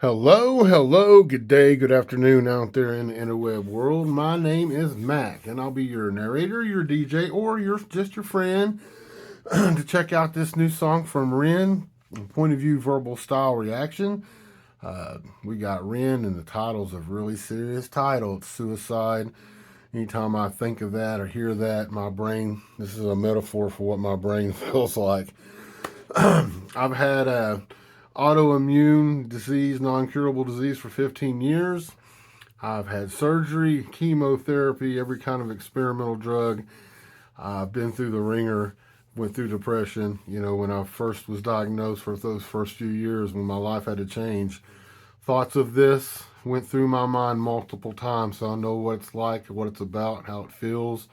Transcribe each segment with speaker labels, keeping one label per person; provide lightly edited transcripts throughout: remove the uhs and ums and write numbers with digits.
Speaker 1: Hello, hello, good day, good afternoon out there in the interweb world. My name is Mac, and I'll be your narrator, your DJ, or just your friend to check out this new song from Ren, Point of View Verbal Style Reaction. We got Ren, and the title's a really serious title. It's suicide. Anytime I think of that or hear that, my brain, this is a metaphor for what my brain feels like. I've had a autoimmune disease, non-curable disease for 15 years. I've had surgery, chemotherapy, every kind of experimental drug. I've been through the ringer, went through depression. When I first was diagnosed, for those first few years when my life had to change, thoughts of this went through my mind multiple times, so I know what it's like, what it's about, how it feels.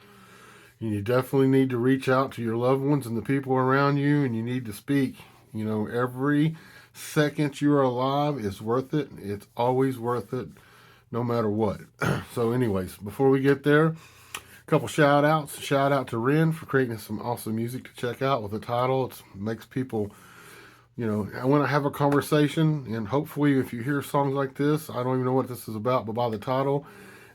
Speaker 1: You definitely need to reach out to your loved ones and the people around you, and you need to speak. Every second you are alive is worth it. It's always worth it, no matter what. So anyways, before we get there, a couple shout outs. Shout out to Ren for creating some awesome music to check out with the title. It makes people, I want to have a conversation, and hopefully if you hear songs like this, I don't even know what this is about, but by the title,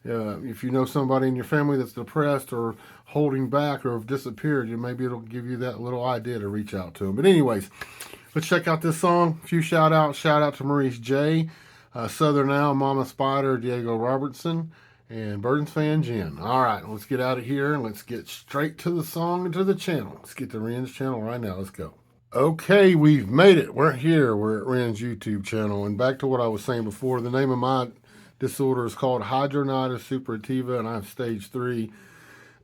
Speaker 1: if you know somebody in your family that's depressed or holding back or have disappeared, maybe it'll give you that little idea to reach out to them. But anyways, let's check out this song. A few shout outs. Shout out to Maurice J, Southern Owl, Mama Spider, Diego Robertson, and Burton's fan Jen. All right, let's get out of here and let's get straight to the song and to the channel. Let's get to Ren's channel right now. Let's go. Okay, we've made it. We're here. We're at Ren's YouTube channel. And back to what I was saying before, the name of my disorder is called hidradenitis suppurativa, and I have stage 3.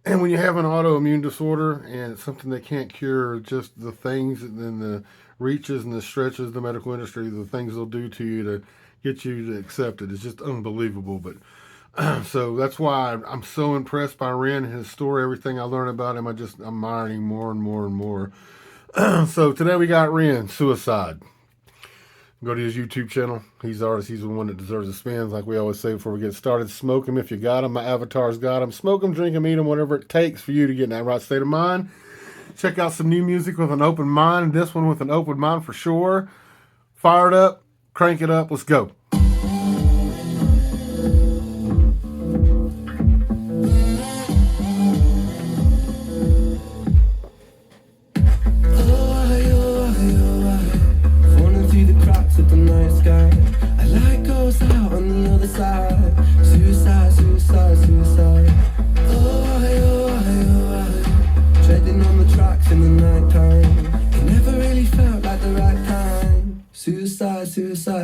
Speaker 1: And when you have an autoimmune disorder and it's something they can't cure, just the things and the reaches and the stretches of the medical industry, the things they'll do to you to get you to accept it is just unbelievable. But so that's why I'm so impressed by Ren and his story. Everything I learn about him, I'm admiring more and more and more. So today we got Ren, Suicide. Go to his YouTube channel. He's the artist. He's the one that deserves the spins, like we always say before we get started. Smoke him if you got him. My avatar's got him. Smoke him, drink him, eat him, whatever it takes for you to get in that right state of mind. Check out some new music with an open mind. This one with an open mind for sure. Fire it up. Crank it up. Let's go.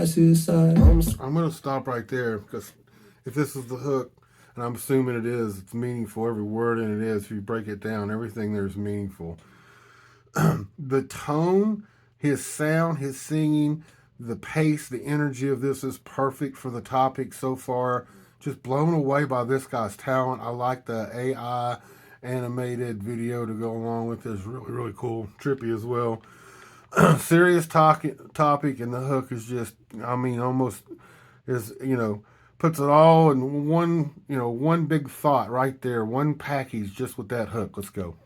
Speaker 2: Suicide.
Speaker 1: I'm going to stop right there because if this is the hook, and I'm assuming it is, it's meaningful. Every word in it is. If you break it down, everything there is meaningful. The tone, his sound, his singing, the pace, the energy of this is perfect for the topic so far. Just blown away by this guy's talent. I like the AI animated video to go along with this. Really, really cool. Trippy as well. Serious topic, and the hook is just, almost is, puts it all in one big thought right there, one package just with that hook. Let's go.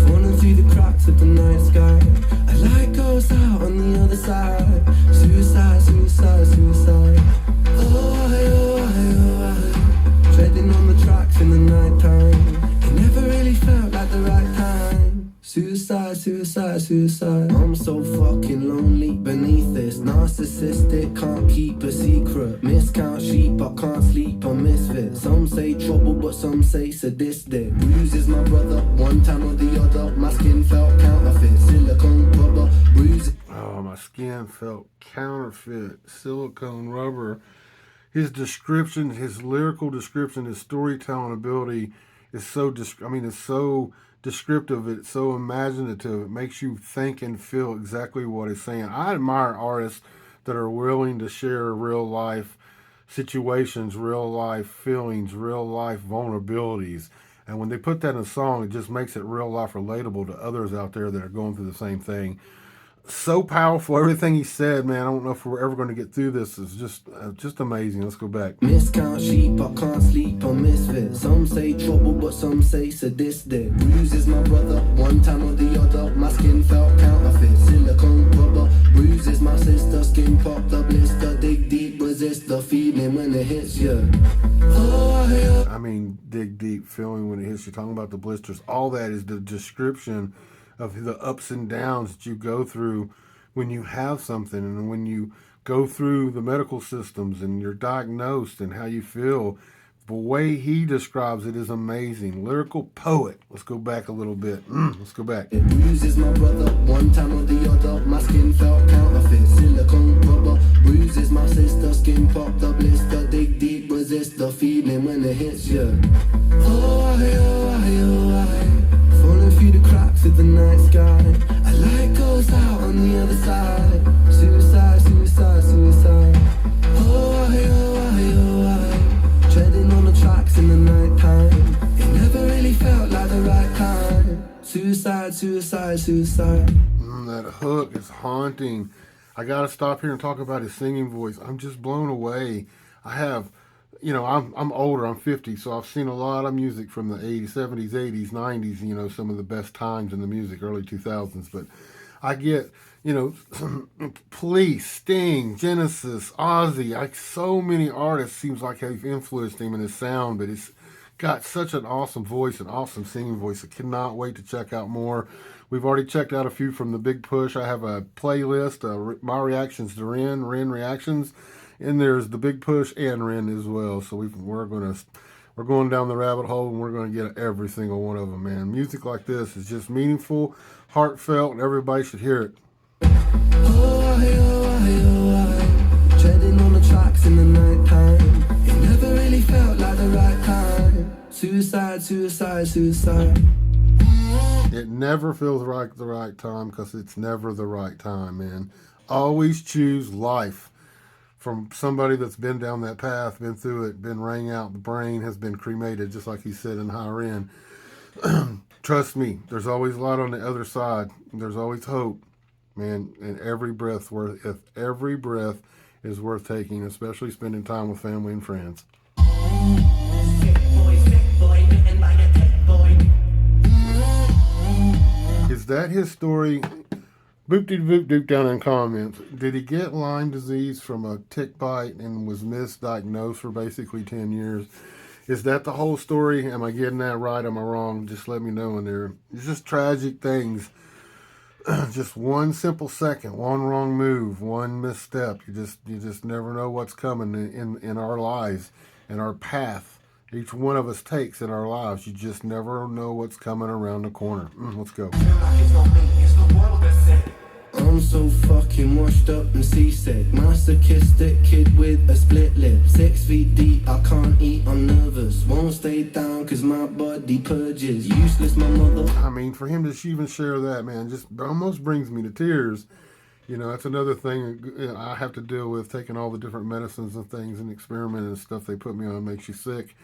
Speaker 2: Falling through the cracks of the night sky. A light goes out on the other side. Suicide. Treading on the tracks in the night time. It never really felt like the right time. Suicide. I'm so fucking lonely beneath this. Narcissistic, can't keep a secret. Miscount sheep, I can't sleep, I'm misfit. Some say trouble, but some say sadistic. Bruises my brother, one time or the other. My skin felt counterfeit, silicone rubber. Bruises.
Speaker 1: Oh, my skin felt counterfeit, silicone rubber. His description, his lyrical description, his storytelling ability is so, it's so descriptive. It's so imaginative. It makes you think and feel exactly what he's saying. I admire artists that are willing to share real life situations, real life feelings, real life vulnerabilities. And when they put that in a song, it just makes it real life relatable to others out there that are going through the same thing. so powerful. Everything he said, man. I don't know if we're ever going to get through this. It's just amazing. Let's go back.
Speaker 2: Miscount sheep, I can't sleep on misfit. Some say trouble, but some say sadistic. Bruises my brother, one time or the other. My skin felt counterfeit, silicone rubber. Bruises my sister, skin popped a blister. Dig deep, resist the feeling when it hits you. Oh,
Speaker 1: I mean, dig deep, feeling when it hits you. Talking about the blisters. All that is the description of the ups and downs that you go through when you have something, and when you go through the medical systems and you're diagnosed, and how you feel. The way he describes it is amazing. Lyrical poet. Let's go back a little bit. Let's go back.
Speaker 2: It bruises my brother, one time or the other. My skin felt counterfeit, silicone rubber. Bruises my sister, skin popped a blister. Dig deep, resist the feeling when it hits you. Falling through the cracks of the night sky. A light goes out on the other side. Suicide, suicide, suicide. Treading on the tracks in the night time. It never really felt like the right time. Suicide, suicide, suicide.
Speaker 1: That hook is haunting. I gotta stop here and talk about his singing voice. I'm just blown away. I have, I'm older. I'm 50, so I've seen a lot of music from the 80s, 70s, 80s, 90s. Some of the best times in the music, early 2000s. But I get, Police, Sting, Genesis, Ozzy. So many artists seems like have influenced him in his sound, but it's got such an awesome voice, an awesome singing voice. I cannot wait to check out more. We've already checked out a few from the Big Push. I have a playlist, my reactions to Ren reactions, and there's the Big Push and Ren as well. So we're going down the rabbit hole, and we're going to get every single one of them, man. Music like this is just meaningful, heartfelt, and everybody should hear it.
Speaker 2: Treading on the tracks in the night time. It never really felt like the right time. Suicide, suicide, suicide.
Speaker 1: It never feels like the right time, because it's never the right time, man. Always choose life from somebody that's been down that path, been through it, been rang out, the brain has been cremated, just like he said in Higher End. Trust me, there's always light on the other side. There's always hope, man. And every breath is worth taking, especially spending time with family and friends. Is that his story? Boop-de-boop-doop down in comments. Did he get Lyme disease from a tick bite and was misdiagnosed for basically 10 years? Is that the whole story? Am I getting that right? Am I wrong? Just let me know in there. It's just tragic things. Just one simple second, one wrong move, one misstep. You just never know what's coming in our lives, in our path. Each one of us takes in our lives. You just never know what's coming around the corner. Let's go.
Speaker 2: I'm so fucking washed up and seasick. Masochistic kid with a split lip. 6 feet deep, I can't eat, I'm nervous. Won't stay down cause my body purges. Useless, my mother.
Speaker 1: I mean, for him to even share that, man, just almost brings me to tears. That's another thing I have to deal with, taking all the different medicines and things and experimenting and stuff they put me on. Makes you sick,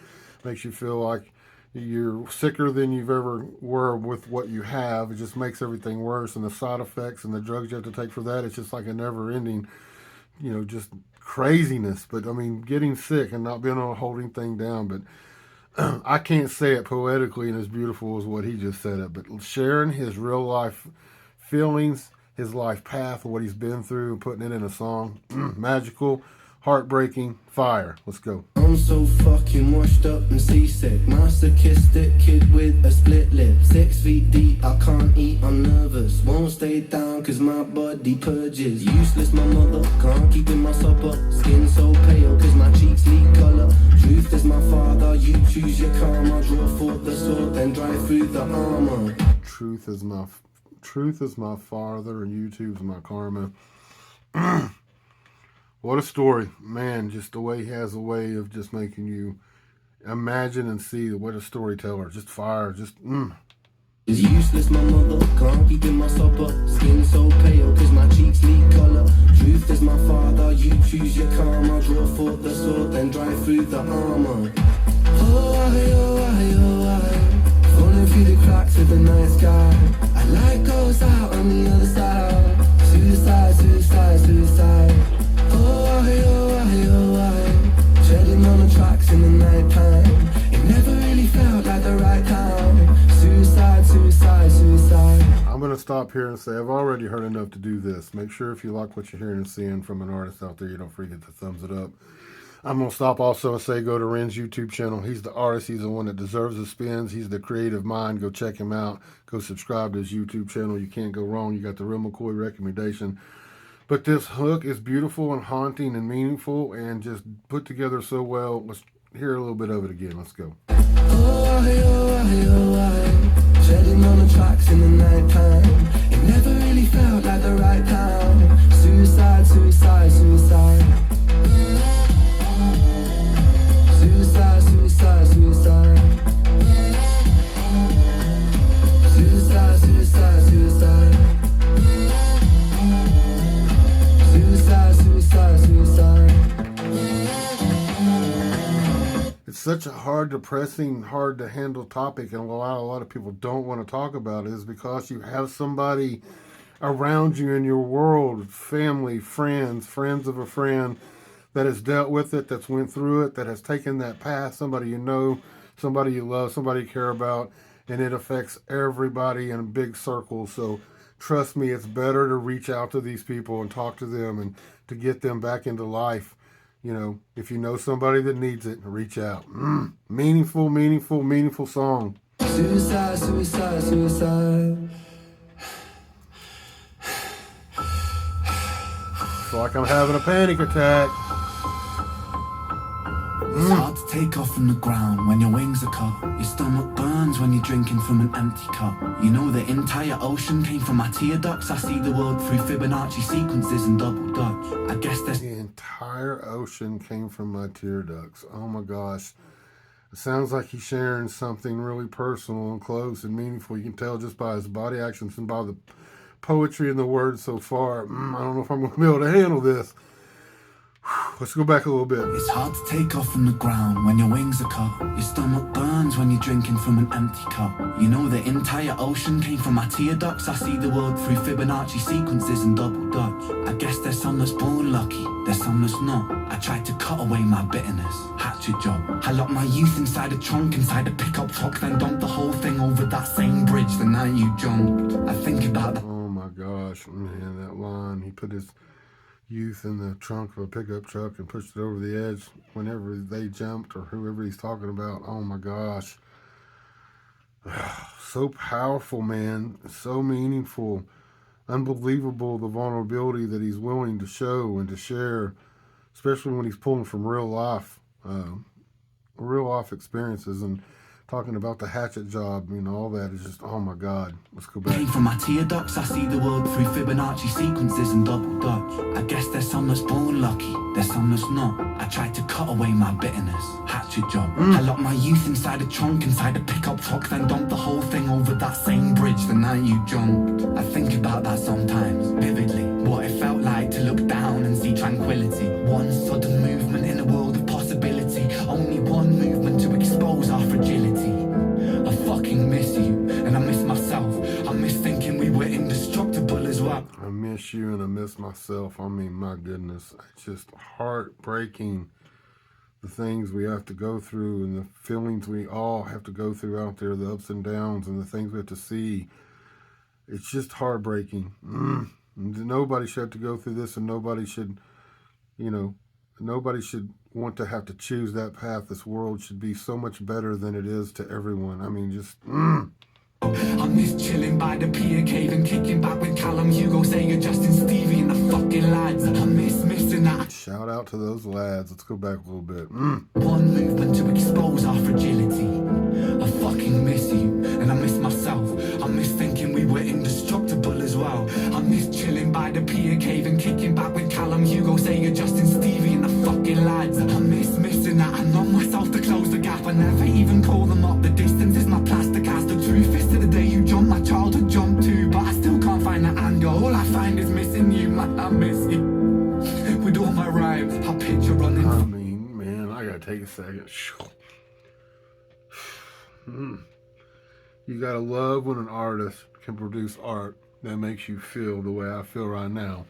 Speaker 1: makes you feel like you're sicker than you've ever were with what you have. It just makes everything worse, and the side effects and the drugs you have to take for that, it's just like a never-ending, just craziness. But I mean, getting sick and not being able to hold anything down. But I can't say it poetically and as beautiful as what he just said it. But sharing his real life feelings, his life path, what he's been through, and putting it in a song, magical, heartbreaking, fire. Let's go.
Speaker 2: I'm so fucking washed up and seasick. Masochistic kid with a split lip. 6 feet deep, I can't eat, I'm nervous. Won't stay down cause my body purges. Useless, my mother, can't keep in my supper. Skin so pale cause my cheeks leak colour. Truth is my father, you choose your karma. Draw forth the sword, then drive through the armor.
Speaker 1: Truth is my father, and YouTube's my karma. What a story, man. Just the way he has a way of just making you imagine and see what a storyteller. Just fire,
Speaker 2: It's useless, my mother, can't keep in my supper. Skin so pale cause my cheeks leak colour. Truth is my father, you choose your karma. Draw forth the sword, then drive through the armor. Falling through the cracks of the night sky. A light goes out on the other side.
Speaker 1: stop here and say I've already heard enough to do this. Make sure if you like what you're hearing and seeing from an artist out there, you don't forget to thumbs it up. I'm going to stop also and say go to Ren's YouTube channel. He's the artist. He's the one that deserves the spins. He's the creative mind. Go check him out. Go subscribe to his YouTube channel. You can't go wrong. You got the real McCoy recommendation. But this hook is beautiful and haunting and meaningful and just put together so well. Let's hear a little bit of it again. Let's go.
Speaker 2: Shedding on the tracks in the night time. It never really felt like the right time. Suicide, suicide, suicide. Suicide, suicide, suicide. Suicide, suicide, suicide. Suicide, suicide, suicide.
Speaker 1: It's such a hard, depressing, hard to handle topic, and a lot of people don't want to talk about it is because you have somebody around you in your world, family, friends of a friend, that has dealt with it, that's went through it, that has taken that path, somebody you know, somebody you love, somebody you care about, and it affects everybody in a big circle. So trust me, it's better to reach out to these people and talk to them and to get them back into life. You know, if you know somebody that needs it, reach out. Meaningful, meaningful, meaningful song.
Speaker 2: Suicide, suicide, suicide.
Speaker 1: It's like I'm having a panic attack.
Speaker 2: It's hard to take off from the ground when your wings are cut. Your stomach burns when you're drinking from an empty cup. You know the entire ocean came from my tear ducts. I see the world through Fibonacci sequences and double dutch. I guess there's...
Speaker 1: The entire ocean came from my tear ducts. Oh my gosh. It sounds like he's sharing something really personal and close and meaningful. You can tell just by his body actions and by the poetry and the words so far. I don't know if I'm going to be able to handle this. Let's go back a little bit.
Speaker 2: It's hard to take off from the ground when your wings are cut. Your stomach burns when you're drinking from an empty cup. You know the entire ocean came from my tear ducts. I see the world through Fibonacci sequences and double dutch. I guess there's some that's born lucky, there's some that's not. I tried to cut away my bitterness, hatchet job. I locked my youth inside a trunk, inside a pickup truck, then dumped the whole thing over that same bridge the night you jumped. I think about that.
Speaker 1: Oh my gosh, man, that line. He put his youth in the trunk of a pickup truck and pushed it over the edge whenever they jumped or whoever he's talking about. Oh my gosh. So powerful, man. So meaningful. Unbelievable, the vulnerability that he's willing to show and to share, especially when he's pulling from real life experiences and talking about the hatchet job, you know, all that is just, oh my God. Let's go back.
Speaker 2: From my tear ducts, I see the world through Fibonacci sequences and double dutch. I guess there's some that's born lucky, there's some that's not. I tried to cut away my bitterness, hatchet job. I locked my youth inside a trunk, inside a pickup truck, then dumped the whole thing over that same bridge the night you jumped. I think about that sometimes, vividly. What it felt like to look down and see tranquility. One sudden movement in a world of possibility. Only one movement to expose our fragility. I fucking miss you, and I miss myself. I miss thinking we were indestructible as well.
Speaker 1: I miss you and I miss myself. I mean, my goodness, it's just heartbreaking, the things we have to go through and the feelings we all have to go through out there, the ups and downs and the things we have to see. It's just heartbreaking. Nobody should have to go through this, and nobody should, nobody should want to have to choose that path. This world should be so much better than it is to everyone. I mean, just...
Speaker 2: I miss chilling by the pier cave and kicking back with Callum, Hugo, Sager, Justin, Stevie and the fucking lads. I miss missing that.
Speaker 1: Shout out to those lads. Let's go back a little bit.
Speaker 2: One movement to expose our fragility. I fucking miss you, and I miss myself. I miss thinking we were indestructible as well. I miss chilling by the pier cave and kicking back with Callum, Hugo, Sager, Justin, Stevie and the fucking lads. I miss missing that. I numb myself to close the gap. I never even call them up. The distance is my plaster cast. The truth is to the day you jumped, my childhood jumped too. But I still can't find that anger. All I find is missing you, man. I miss you. With all my rhymes, I picture running.
Speaker 1: I mean, man, I gotta take a second. You gotta love when an artist can produce art that makes you feel the way I feel right now.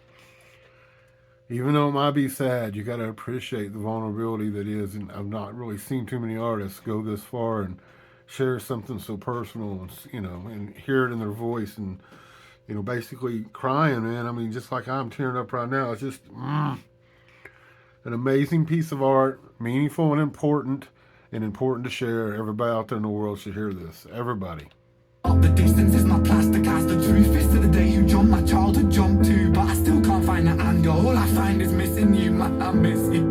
Speaker 1: Even though it might be sad, you gotta appreciate the vulnerability that is. And I've not really seen too many artists go this far and share something so personal, and and hear it in their voice and basically crying, man. I mean, just like I'm tearing up right now. It's just an amazing piece of art, meaningful and important to share. Everybody out there in the world should hear this. Everybody.
Speaker 2: The distance is my plastic as the truth is to the day you jump my childhood jump to, but I still can't find that anger. All I find is missing you, man, I miss you.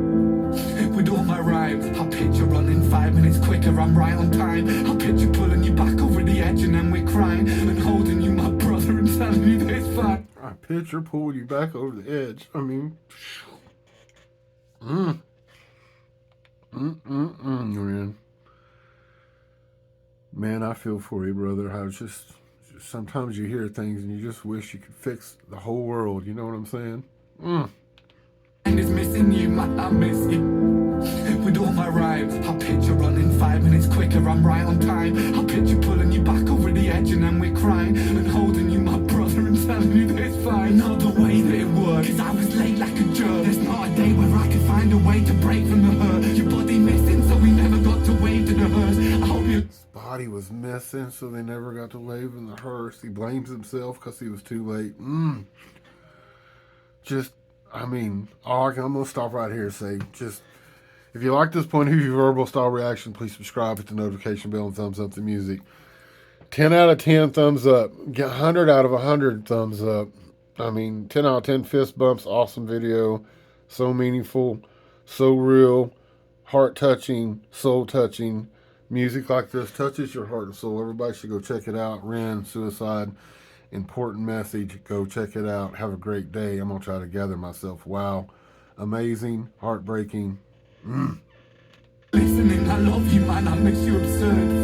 Speaker 2: With all my rhymes, I picture running 5 minutes quicker, I'm right on time. I picture pulling you back over the edge and then we're crying and holding you, my brother, and telling you that it's fine.
Speaker 1: I picture pulling you back over the edge. I mean, man. Man, I feel for you, brother. I was just sometimes you hear things and you just wish you could fix the whole world. You know what I'm saying?
Speaker 2: And it's missing you, man, I miss you. With all my rhymes, I picture running 5 minutes quicker, I'm right on time. I picture pulling you back over the edge and then we're crying and holding you, my brother, and telling you that it's fine. Not the way that it works, 'cause I was late like a jerk. There's not a day where I could find a way to break from the hurt. Your body missing, so we never got to wave to the hearse. I hope you...
Speaker 1: His body was missing, so they never got to wave in the hearse. He blames himself because he was too late. I'm going to stop right here and say, if you like this point of view verbal style reaction, please subscribe, hit the notification bell, and thumbs up the music. 10 out of 10 thumbs up. 100 out of 100 thumbs up. 10 out of 10 fist bumps. Awesome video. So meaningful. So real. Heart-touching. Soul-touching. Music like this touches your heart and soul. Everybody should go check it out. Ren, Suicide. Important message. Go check it out. Have a great day. I'm going to try to gather myself. Wow. Amazing. Heartbreaking.
Speaker 2: Listening, I love you, man, I miss you absurd.